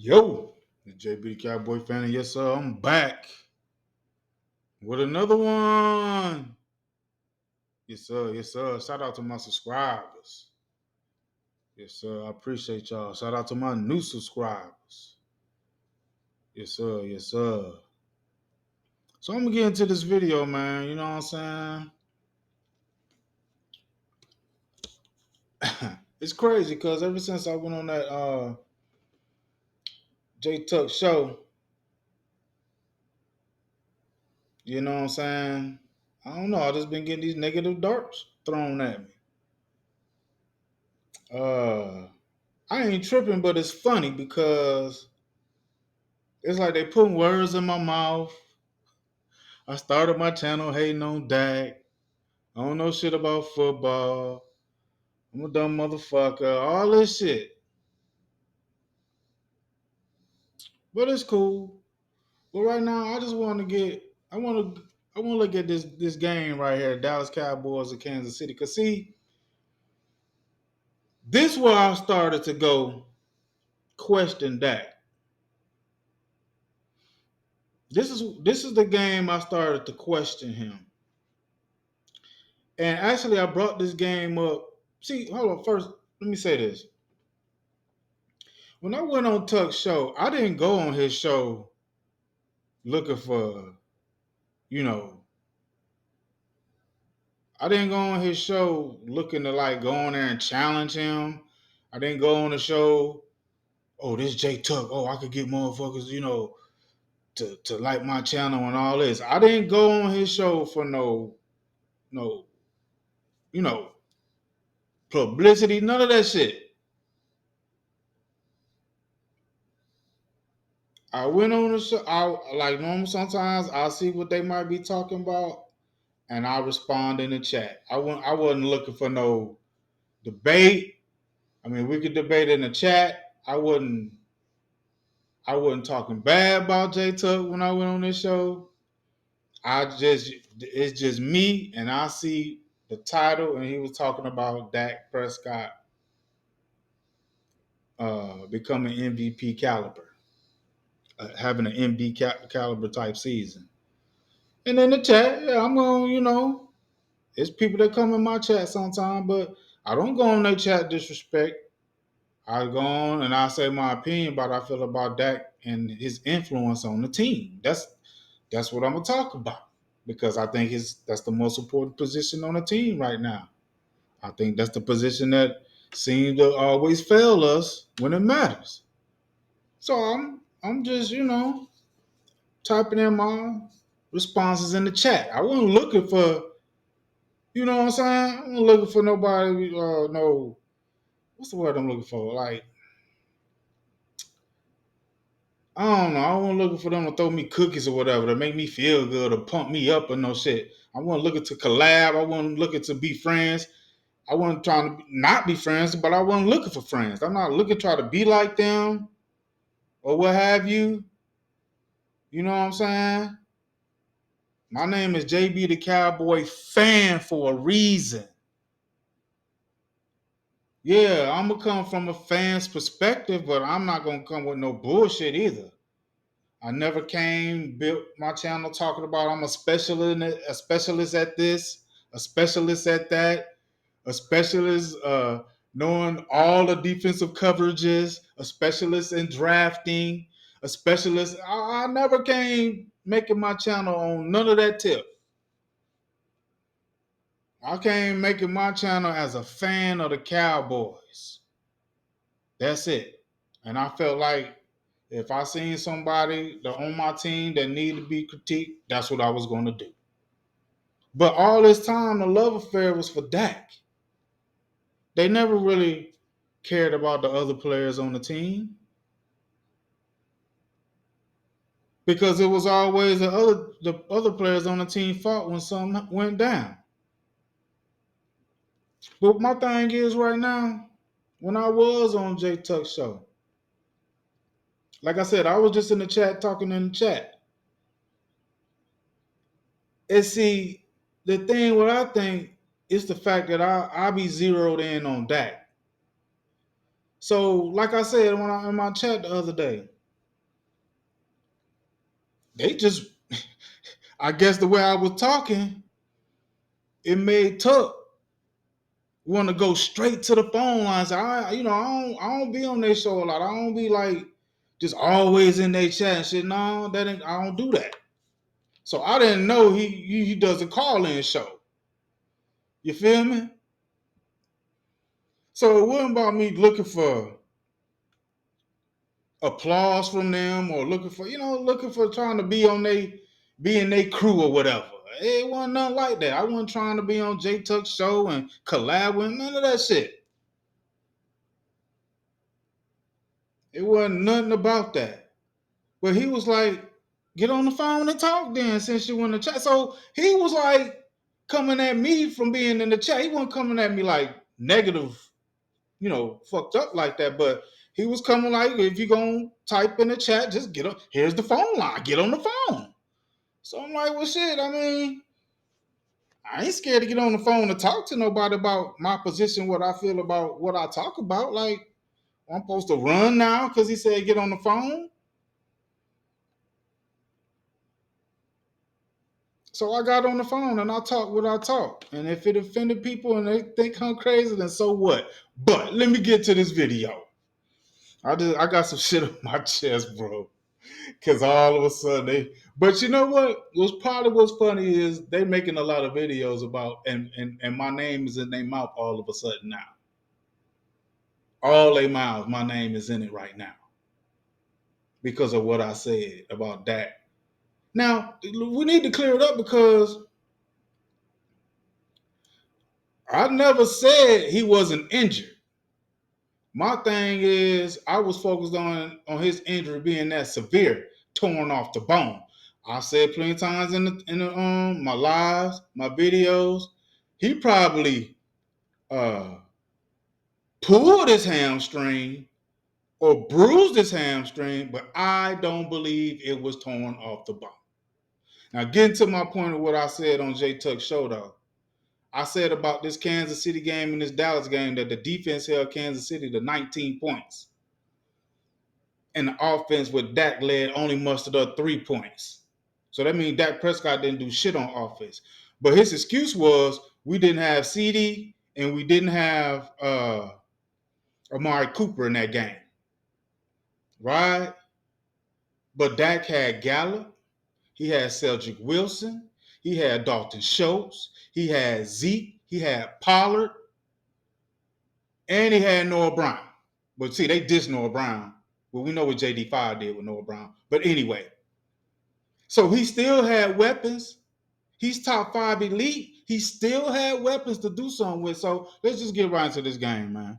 Yo, the JB the Cowboy fan, and yes, sir, I'm back with another one. Yes, sir, yes, sir. Shout out to my subscribers. Yes, sir, I appreciate y'all. Shout out to my new subscribers. Yes, sir, yes, sir. So I'm gonna get into this video, man. You know what I'm saying? It's crazy because ever since I went on that J Tuck show, you know what I'm saying? I don't know. I just been getting these negative darts thrown at me. Uh, I ain't tripping, but it's funny because it's like they putting words in my mouth. I started my channel hating on Dak. I don't know shit about football. I'm a dumb motherfucker. All this shit. But it's cool. But right now I just want to get I want to look at this game right here, Dallas Cowboys and Kansas City. Cause see, this where I started to go question Dak. This is the game I started to question him. And actually, I brought this game up. See, hold on. First, let me say this. When I went on Tuck's show, I didn't go on his show looking for, you know, I didn't go on his show looking to like go on there and challenge him. I didn't go on the show, oh, this J Tuck, oh, I could get motherfuckers, to like my channel and all this. I didn't go on his show for no, you know, publicity, none of that shit. I went on the show. I like normal. Sometimes I'll see what they might be talking about, and I respond in the chat. I wasn't looking for no debate. I mean, we could debate in the chat. I wasn't talking bad about J Tuck when I went on this show. It's just me, and I see the title, and he was talking about Dak Prescott becoming MVP caliber, having an MVP caliber type season. And in the chat, yeah, I'm going, it's people that come in my chat sometime, but I don't go on their chat disrespect. I go on and I say my opinion about how I feel about Dak and his influence on the team. That's what I'm gonna talk about because I think that's the most important position on the team right now. I think that's the position that seems to always fail us when it matters. So I'm just typing in my responses in the chat. I wasn't looking for what I'm saying. I'm not looking for nobody. No, what's the word I'm looking for? Like I don't know. I wasn't looking for them to throw me cookies or whatever to make me feel good or pump me up or no shit. I wasn't looking to collab. I wasn't looking to be friends. I wasn't trying to not be friends, but I wasn't looking for friends. I'm not looking to try to be like them or what have you. You know what I'm saying? My name is JB the Cowboy fan for a reason. Yeah, I'm gonna come from a fan's perspective, but I'm not gonna come with no bullshit either. I never came built my channel talking about I'm a specialist at this, a specialist at that, a specialist knowing all the defensive coverages, a specialist in drafting, a specialist. I never came making my channel on none of that tip. I came making my channel as a fan of the Cowboys. That's it. And I felt like if I seen somebody that on my team that needed to be critiqued, that's what I was going to do. But all this time, the love affair was for Dak. They never really cared about the other players on the team because it was always the other players on the team fought when something went down. But my thing is right now, when I was on J Tuck's show, like I said, I was just in the chat talking in the chat. And see, the thing what I think is the fact that I be zeroed in on Dak. So, like I said when I in my chat the other day, They just, I guess the way I was talking, it made Tuck want to go straight to the phone lines. I don't be on their show a lot. I don't be like just always in their chat and shit. No, I don't do that. So I didn't know he does a call-in show. You feel me? So it wasn't about me looking for applause from them or looking for trying to be in their crew or whatever. It wasn't nothing like that. I wasn't trying to be on J Tuck's show and collab with none of that shit. It wasn't nothing about that. But he was like, get on the phone and talk then since you in the chat. So he was like coming at me from being in the chat. He wasn't coming at me like negative, fucked up like that. But he was coming like, if you're going to type in the chat, just get on. Here's the phone line. Get on the phone. So I'm like, well, shit, I mean, I ain't scared to get on the phone and talk to nobody about my position, what I feel about what I talk about. Like, I'm supposed to run now because he said get on the phone. So I got on the phone and I talked what I talked. And if it offended people and they think I'm crazy, then so what? But let me get to this video. I got some shit on my chest, bro. Cause all of a sudden but you know what? What's funny is they making a lot of videos about and my name is in their mouth all of a sudden now. All their mouths, my name is in it right now. Because of what I said about that. Now, we need to clear it up because I never said he wasn't injured. My thing is, I was focused on his injury being that severe, torn off the bone. I said plenty of times in my lives, my videos, he probably pulled his hamstring or bruised his hamstring, but I don't believe it was torn off the bone. Now, getting to my point of what I said on J Tuck's show, though, I said about this Kansas City game and this Dallas game that the defense held Kansas City to 19 points. And the offense with Dak led only mustered up 3 points. So that means Dak Prescott didn't do shit on offense. But his excuse was we didn't have CD and we didn't have Amari Cooper in that game. Right? But Dak had Gallup. He had Cedric Wilson. He had Dalton Schultz. He had Zeke. He had Pollard. And he had Noah Brown. But see, they dissed Noah Brown. Well, we know what JD5 did with Noah Brown. But anyway. So he still had weapons. He's top 5 elite. He still had weapons to do something with. So let's just get right into this game, man.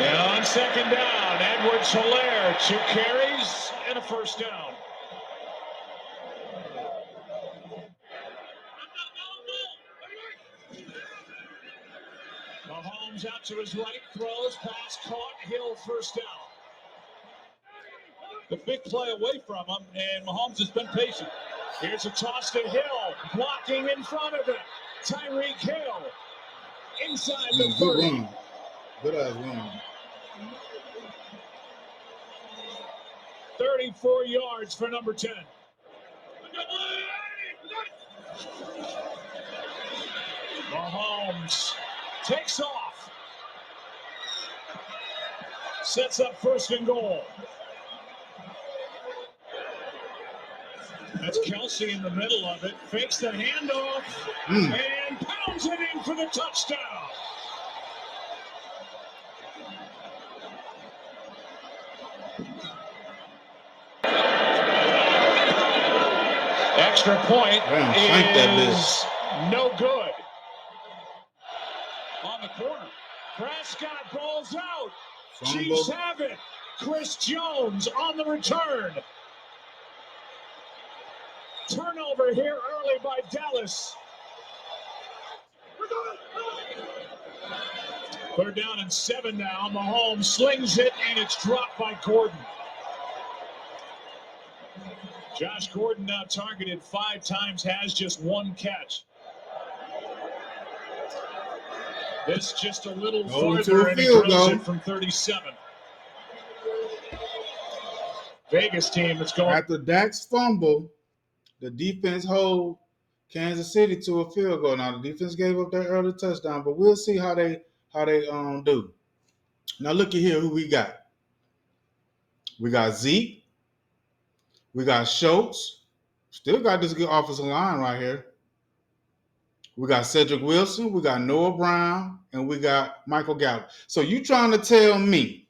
And on second down, Edwards-Helaire, 2 carries and a first down. Mahomes out to his right, throws, pass caught, Hill first down. The big play away from him, and Mahomes has been patient. Here's a toss to Hill, blocking in front of him. Tyreek Hill inside the 30. Good run. Good ass run. 34 yards for number 10. Mahomes takes off. Sets up first and goal. That's Kelsey in the middle of it. Fakes the handoff and pounds it in for the touchdown. Extra point is no good. On the corner, Prescott balls out. Chiefs have it. Chris Jones on the return. Turnover here early by Dallas. 3rd down and 7 now. Mahomes slings it, and it's dropped by Gordon. Josh Gordon now targeted 5 times, has just 1 catch. This just a little Going to farther, a and he field drills goal. it from 37. Vegas team that's going. After Dak's fumble, the defense hold Kansas City to a field goal. Now the defense gave up that early touchdown, but we'll see how they do. Now look at here who we got. We got Zeke. We got Schultz. Still got this good offensive line right here. We got Cedric Wilson. We got Noah Brown, and we got Michael Gallup. So you trying to tell me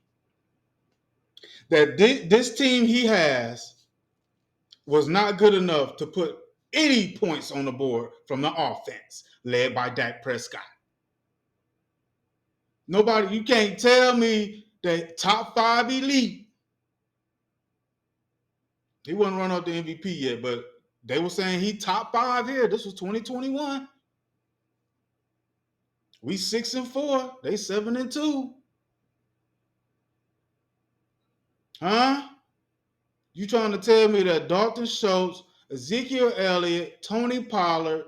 that this team he has was not good enough to put any points on the board from the offense led by Dak Prescott? Nobody, you can't tell me that top 5 elite. He wasn't run up the MVP yet, but they were saying he top 5 here. This was 2021. We 6-4. They 7-2. Huh? You trying to tell me that Dalton Schultz, Ezekiel Elliott, Tony Pollard,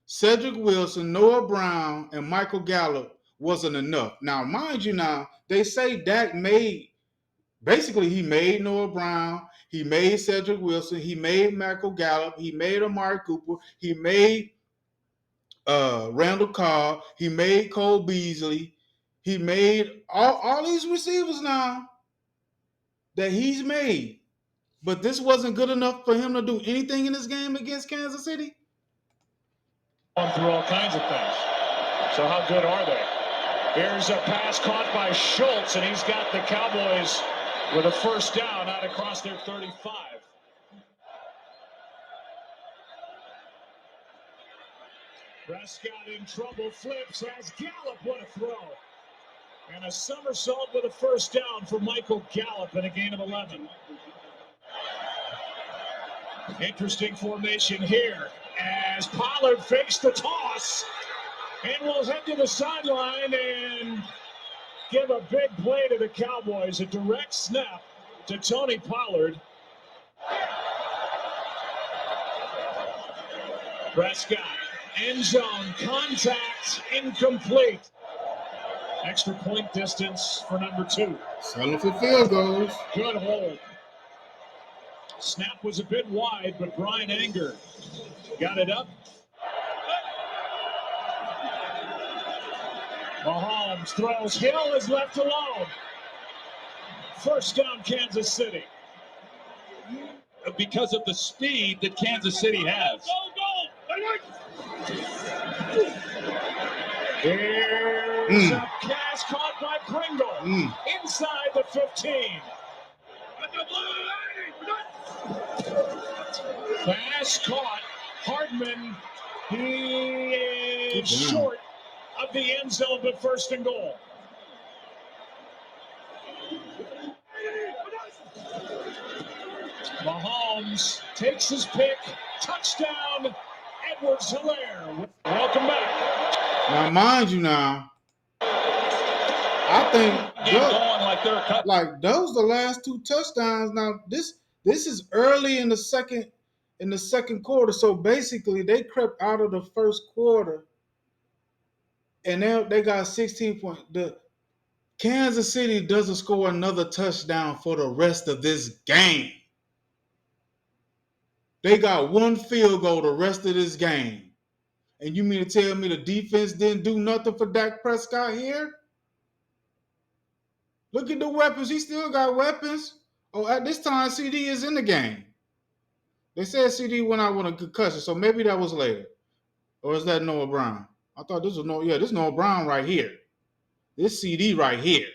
Cedric Wilson, Noah Brown, and Michael Gallup wasn't enough? Now, mind you, they say Dak he made Noah Brown, he made Cedric Wilson, he made Michael Gallup, he made Amari Cooper, he made Randall Cobb, he made Cole Beasley, he made all these receivers now that he's made. But this wasn't good enough for him to do anything in this game against Kansas City? Through all kinds of things. So how good are they? Here's a pass caught by Schultz, and he's got the Cowboys with a first down out across their 35. Prescott in trouble, flips, has Gallup, what a throw. And a somersault with a first down for Michael Gallup in a gain of 11. Interesting formation here as Pollard fakes the toss and will head to the sideline and give a big play to the Cowboys. A direct snap to Tony Pollard. Prescott, end zone, contact, incomplete. Extra point distance for number 2. Selling for field goals. Good hold. Snap was a bit wide, but Brian Anger got it up. Mahomes throws. Hill is left alone. First down, Kansas City. Because of the speed that Kansas City has. Here's a pass caught by Pringle inside the 15. Pass caught. Hardman, he is short of the end zone, but first and goal. Mahomes takes his pick. Touchdown, Edwards-Helaire. Welcome back. Now, mind you, I think going like they're cut. Like those the last 2 touchdowns. Now this is early in the second quarter. So basically, they crept out of the first quarter, and now they got 16 points. The Kansas City doesn't score another touchdown for the rest of this game. They got 1 field goal the rest of this game. And you mean to tell me the defense didn't do nothing for Dak Prescott here? Look at the weapons. He still got weapons. Oh, at this time, CD is in the game. They said CD went out with a concussion, so maybe that was later. Or is that Noah Brown? I thought this was this is Noah Brown right here. This CD right here.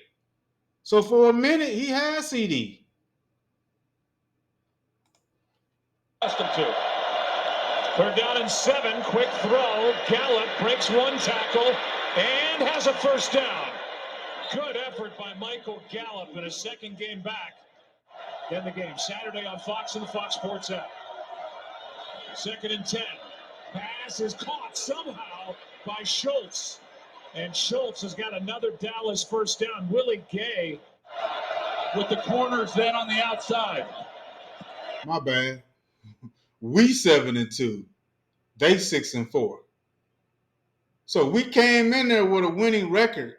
So for a minute, he had CD. Third down and 7. Quick throw. Gallup breaks 1 tackle and has a first down. Good effort by Michael Gallup in his second game back in the game. Saturday on Fox and the Fox Sports app. 2nd and 10. Pass is caught somehow by Schultz. And Schultz has got another Dallas first down. Willie Gay with the corners then on the outside. My bad. We 7-2. They 6-4. So we came in there with a winning record,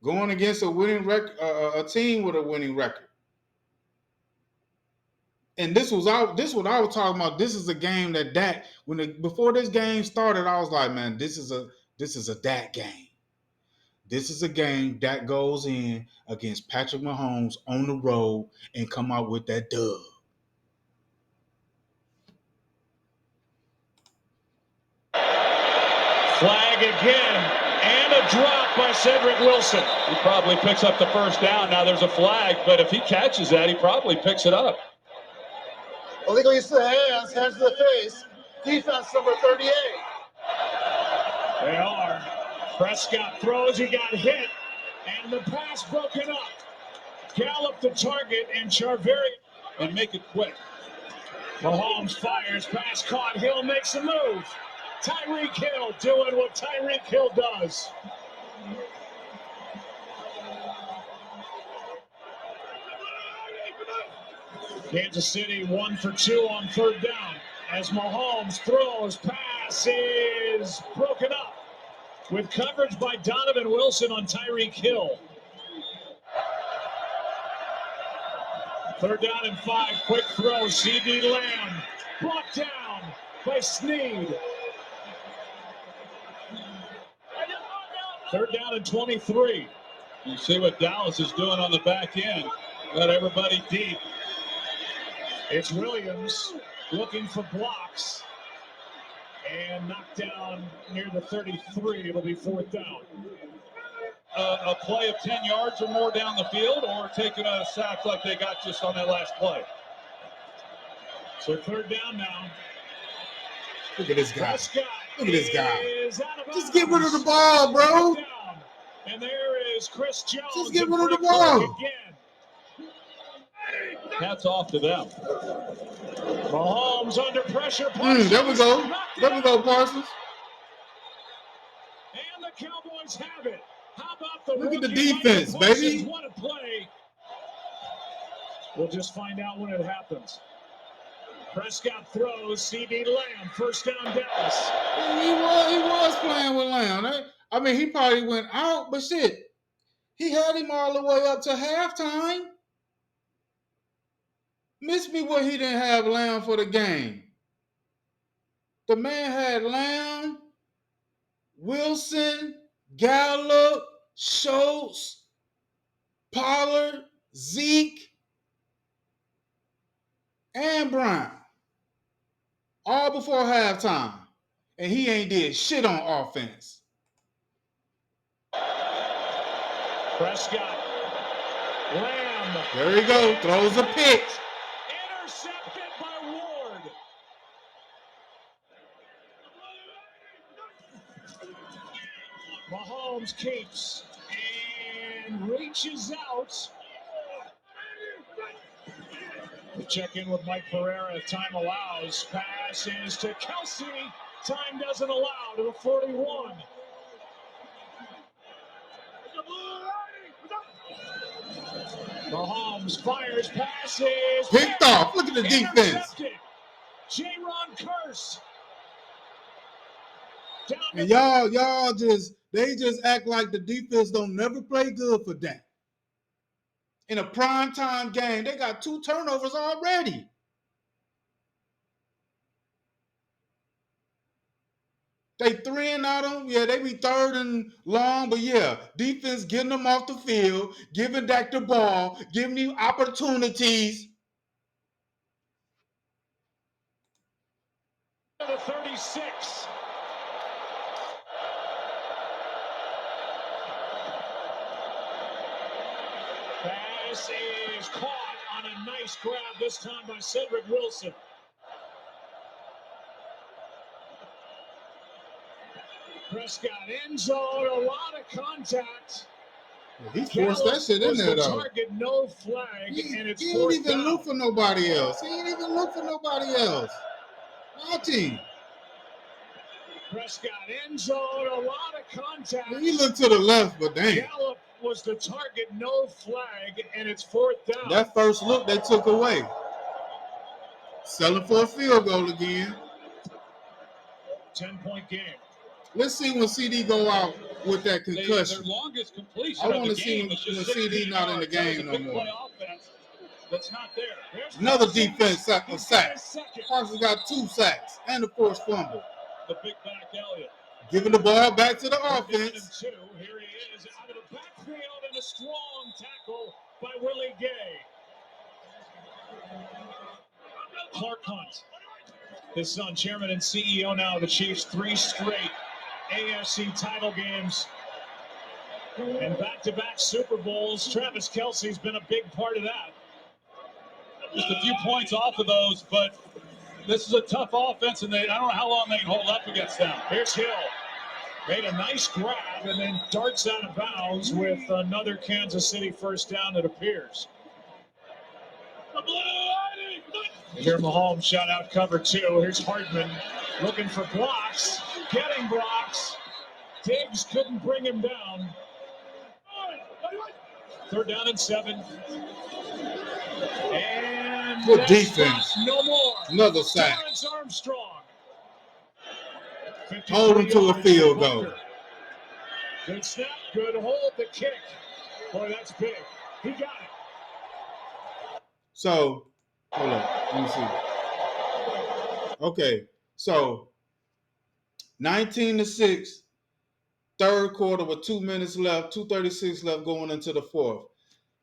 going against a winning record, a team with a winning record. And this was what I was talking about. This is a game that Dak, before this game started, I was like, man, this is a Dak game. This is a game that goes in against Patrick Mahomes on the road and come out with that dub. Flag again, and a drop by Cedric Wilson. He probably picks up the first down. Now there's a flag, but if he catches that, he probably picks it up. Illegal use of the hands to the face. Defense number 38. They are. Prescott throws, he got hit, and the pass broken up. Gallup the target, and Charveri. And make it quick. Mahomes fires, pass caught, Hill makes a move. Tyreek Hill doing what Tyreek Hill does. Kansas City 1 for 2 on third down. As Mahomes throws, pass is broken up with coverage by Donovan Wilson on Tyreek Hill. Third down and 5, quick throw, C.D. Lamb brought down by Snead. Third down and 23. You see what Dallas is doing on the back end. Got everybody deep. It's Williams looking for blocks and knocked down near the 33. It'll be fourth down. A play of 10 yards or more down the field, or taking a sack like they got just on that last play. So third down now. Look at this guy. Prescott Look at this guy. is out of Just bounds. get rid of the ball, bro. Down. And there is Chris Jones. Just get in rid of the front ball. again. Hats off to them. Mahomes under pressure. There we go. There we go, Parsons. And the Cowboys have it. How about the Look at the rookie defense, Michael Parsons? baby. What a play. We'll just find out when it happens. Prescott throws, C.D. Lamb, first down Dallas. He was playing with Lamb. I mean, he probably went out, but shit, he had him all the way up to halftime. Miss me what he didn't have Lamb for the game. The man had Lamb, Wilson, Gallup, Schultz, Pollard, Zeke, and Brown. All before halftime. And he ain't did shit on offense. Prescott, Lamb. There he go. Throws a pick. Intercepted by Ward. Mahomes keeps and reaches out. We check in with Mike Pereira if time allows. Pass is to Kelsey. Time doesn't allow to the 41. Mahomes fires, passes. Picked off. Look at the defense. J-Ron Curse. Down And to they just act like the defense don't never play good for that. In a primetime game, they got 2 turnovers already. They 3 and out on, yeah, they be 3rd and long, but yeah, defense getting them off the field, giving Dak the ball, giving you opportunities. the 36. Pass is caught on a nice grab this time by Cedric Wilson. Prescott end zone, a lot of contact. He forced that shit in there, though. Target, no flag, and it's He fourth ain't even down. look for nobody else. Not him. Prescott end zone, a lot of contact. He looked to the left, but damn. Gallup was the target, no flag, and it's fourth down. That first look they took away. Selling for a field goal again. 10-point game. Let's see when CD go out with that concussion. Their longest completion I of want the to see game was when just CD 16 not in the yards. That was game a no big more. play offense that's not there. There's Another Parsons. defense sack. He's got his second. Parsons got 2 sacks and a forced fumble. The big back Elliott. Giving the ball back to the offense. Here he is out of the backfield, and a strong tackle by Willie Gay. Clark Hunt, his son, chairman and CEO now of the Chiefs, 3 straight AFC title games and back-to-back Super Bowls. Travis Kelce's been a big part of that. Just a few points off of those, but this is a tough offense, and I don't know how long they can hold up against them. Here's Hill. Made a nice grab and then darts out of bounds with another Kansas City first down, it appears. Here Mahomes shot out cover 2. Here's Hardman looking for blocks, getting blocks. Diggs couldn't bring him down. 3rd down and 7. And good defense. No more. Another sack. Terrence Armstrong. Hold him to a field goal. Good snap, good hold, the kick. Boy, that's big. He got it. So, hold on. Let me see. Okay, so 19-6, third quarter with 2 minutes left, 2:36 left going into the fourth.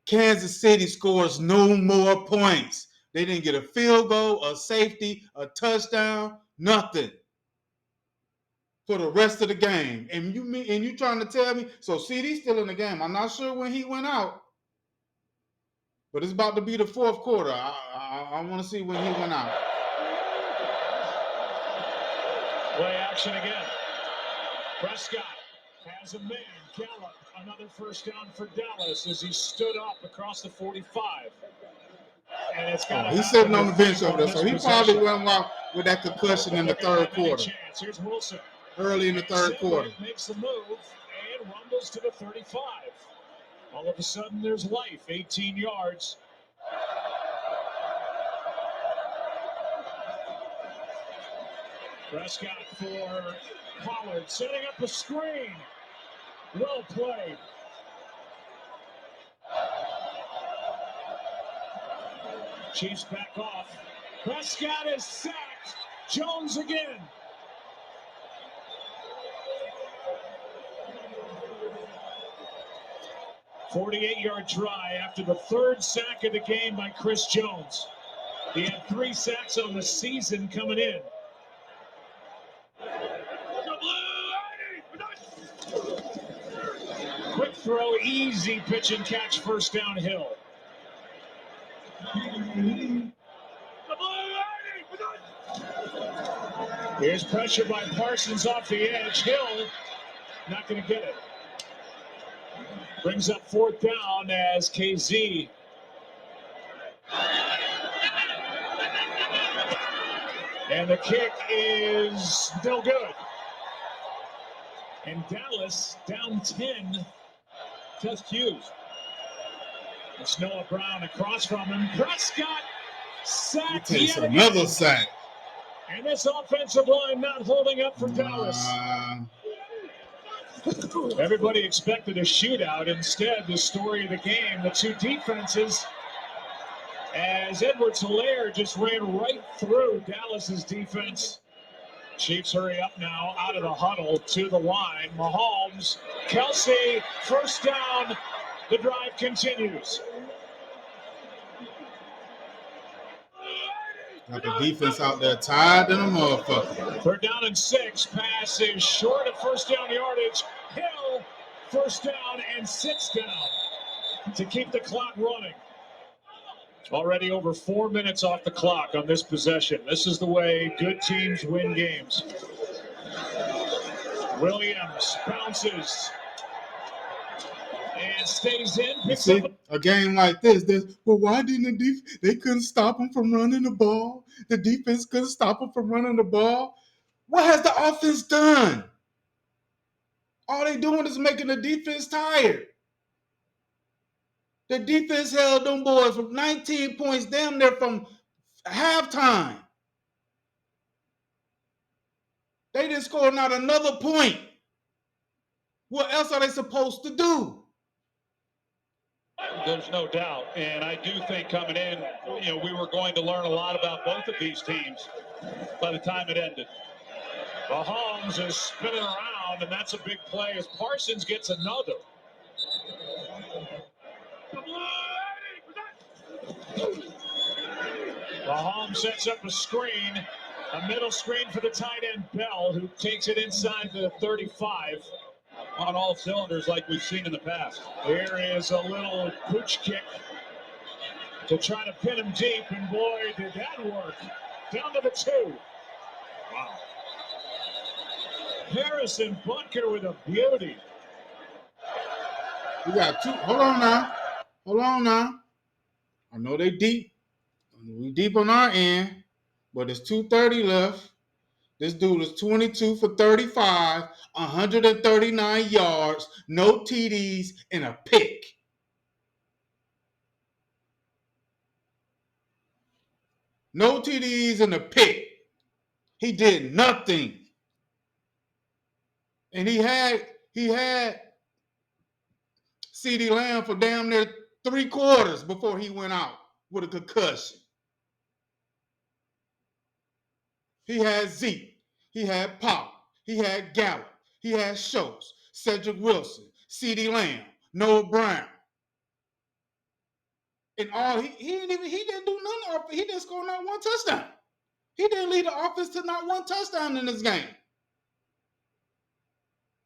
Kansas City scores no more points. They didn't get a field goal, a safety, a touchdown, nothing for the rest of the game. And you trying to tell me? So CD's still in the game. I'm not sure when he went out, but it's about to be the fourth quarter. I want to see when he went out. Play action again. Prescott has a man. Gallup, another first down for Dallas as he stood up across the 45. And it's got he's sitting on the bench over there, so he probably went out with that concussion in the third quarter. Here's Wilson. Early in the third quarter. Makes the move and rumbles to the 35. All of a sudden, there's life. 18 yards. Prescott for Pollard, setting up a screen. Well played. Chiefs back off. Prescott is sacked. Jones again. "48-yard try after the 3rd sack of the game by Chris Jones. He had 3 sacks on the season coming in. Quick throw, easy pitch and catch, first down Hill. Here's pressure by Parsons off the edge. Hill not going to get it. Brings up 4th down as KZ. And the kick is no good. And Dallas down 10. Test Hughes. It's Noah Brown across from him. Prescott sacked yet again. Another sack. And this offensive line not holding up for Dallas. Everybody expected a shootout. Instead, the story of the game, the two defenses, as Edwards-Helaire just ran right through Dallas's defense. Chiefs hurry up now out of the huddle to the line. Mahomes, Kelce, first down. The drive continues. Got the defense out there tired than a motherfucker. 3rd down and 6. Pass is short of first down yardage. Hill, first down and 6 down to keep the clock running. Already over 4 minutes off the clock on this possession. This is the way good teams win games. Williams bounces and stays in. You see, a game like this, well, why didn't they couldn't stop him from running the ball? The defense couldn't stop him from running the ball. What has the offense done? All they doing is making the defense tired. The defense held them boys from 19 points damn near from halftime. They didn't score not another point. What else are they supposed to do? There's no doubt. And I do think coming in, we were going to learn a lot about both of these teams by the time it ended. Mahomes is spinning around, and that's a big play as Parsons gets another. Mahomes sets up a screen, a middle screen for the tight end Bell, who takes it inside the 35 on all cylinders like we've seen in the past. Here is a little pooch kick to try to pin him deep, and boy, did that work. Down to the 2. Wow. Harrison Butker with a beauty. We got 2. Hold on now. I know they deep. We deep on our end, but it's 2:30 left. This dude is 22 for 35, 139 yards, no TDs, and a pick. No TDs and a pick. He did nothing. And he had CeeDee Lamb for damn near 3/4 before he went out with a concussion. He had Zeke. He had Pop. He had Gallup. He had Schultz, Cedric Wilson, CeeDee Lamb, Noah Brown. And all he didn't do nothing. He didn't score not one touchdown. He didn't lead the offense to not one touchdown in this game.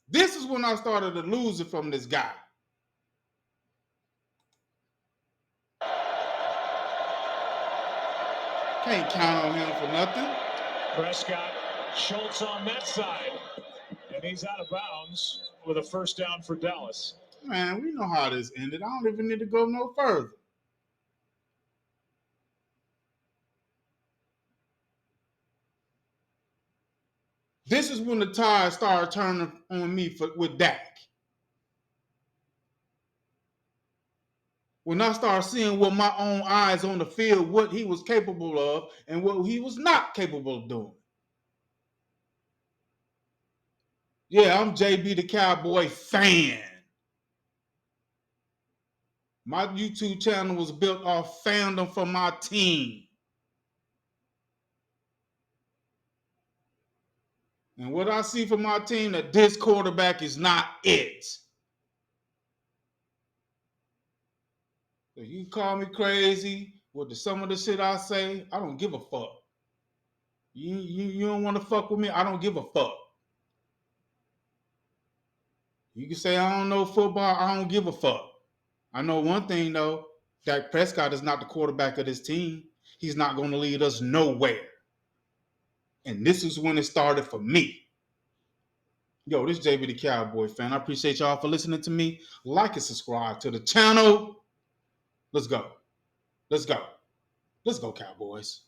This is when I started to lose it from this guy. Can't count on him for nothing. Prescott, Schultz on that side, and he's out of bounds with a first down for Dallas. Man, we know how this ended. I don't even need to go no further. This is when the tide started turning on me with Dak. When I started seeing with my own eyes on the field what he was capable of and what he was not capable of doing. Yeah, I'm JB the Cowboy fan. My YouTube channel was built off fandom for my team. And what I see from my team, that this quarterback is not it. If you call me crazy with some of the shit I say, I don't give a fuck. You don't want to fuck with me? I don't give a fuck. You can say I don't know football, I don't give a fuck. I know one thing though, Dak Prescott is not the quarterback of this team. He's not going to lead us nowhere. And this is when it started for me. Yo, this is JB the Cowboy fan. I appreciate y'all for listening to me. Like and subscribe to the channel. Let's go. Let's go. Let's go, Cowboys.